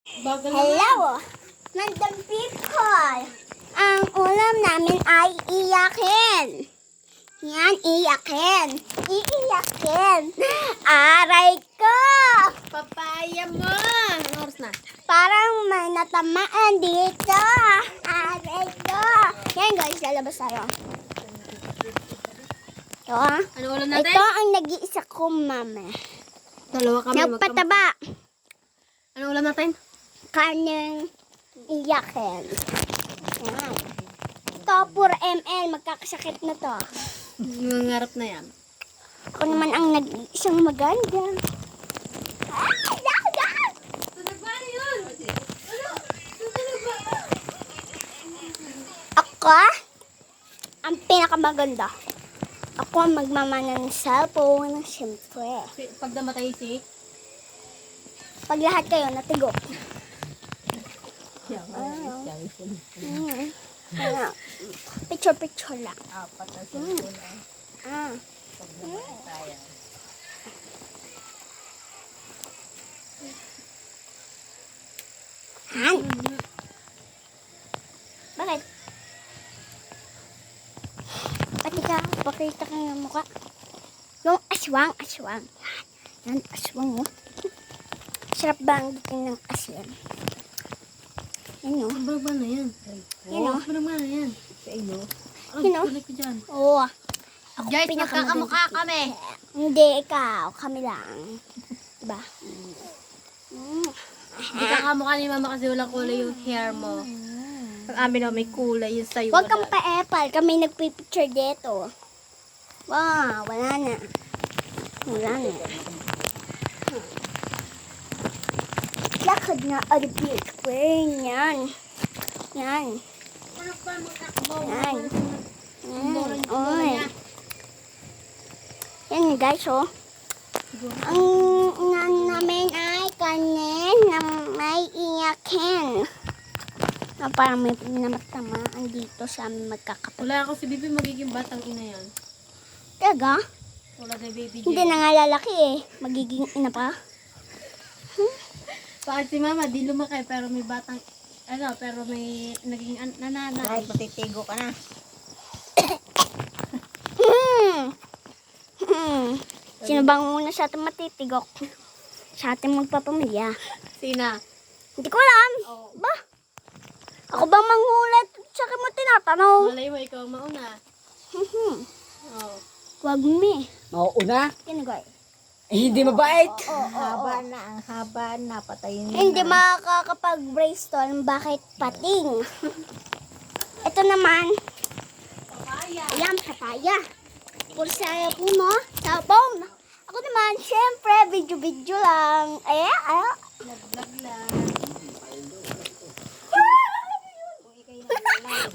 Hello, Madam People. Ang ulam namin ay iyakin. Yan, iyakin. Iiyakin. Aray ko! Papaya mo! Anong oras na? Parang may natamaan dito. Aray ko! Yan guys, lalabas tayo. Ito ah. Ano ulam natin? Ito ang nag-iisa kong mama. Dalawa kami. Nagpataba. Ano ulam natin? Karneng iyakin. Yan. Ito, 4 ml. Magkakasakit na to. Nangarap na yan. Ako naman ang nag-iisang maganda. Ay, dahan! Tunog ba yun? Ano? Tunog ba? Ako, ang pinakamaganda. Ako ang magmamana ng cellphone, siyempre. Pag namatay si... Pag lahat kayo natigok. Picture lang. Apat na Ah. Han? Bakit? Pati ka, pakita ka ng mukha. Yung aswang. Yan, aswang mo. Sarap ba ang dating ng asin? Yan o. Sobrang ba na yan? Yan o. Sobrang ba na yan? Sa iyo? Yun, oh. Tuloy ko dyan. Oo. Guys, pinakamaganda. magkakamukha kami. Hindi, ikaw. Kami lang. Diba? Hindi ka kamukha ni mama kasi walang kulay yung hair mo. Ang amin na may kulay yung sa'yo. Huwag kang pa-epal. Kami nagpipicture dito. Wow, wala na. Wala na. Lakad na ang big brain. Yan. Yan. Yan. Oy. Yan guys, oh. Ang inan namin ay kanin na may iyakin. Na parang may pinamatamaan dito sa aming magkakapatid. Wala ako si Bibi magiging batang ina yan. Talaga? Wala na baby J. Hindi na nga lalaki eh. Magiging ina pa. Bakit si mama di lumaki pero may batang pero may naging nanana. Ay, patitigo ka na. Sino bang muna sa ating matitigok? Sa ating magpapamilya? Sina? Hindi ko alam. Oh. Ba? Ako bang manghulat? Sa akin mo tinatanong? Malay mo ikaw mauna. Oh. Huwag me. Mauuna? Kinagay. Hindi mabait. Oo. Ang haba na, patayin mo Hindi na. makakapag-brainstorm. Bakit pating? Ito naman. Papaya. Ayan, papaya. Puro saya po mo. Sabong. Ako naman, syempre, video-video lang. Nag-vlog lang.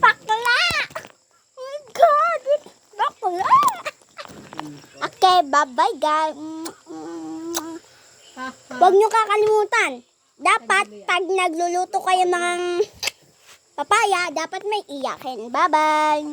Bakla! Oh my God! Bakla! Okay, bye-bye guys. Huwag niyo kakalimutan. Dapat, pag nagluluto kayo ng papaya, dapat may iyakin. Bye-bye!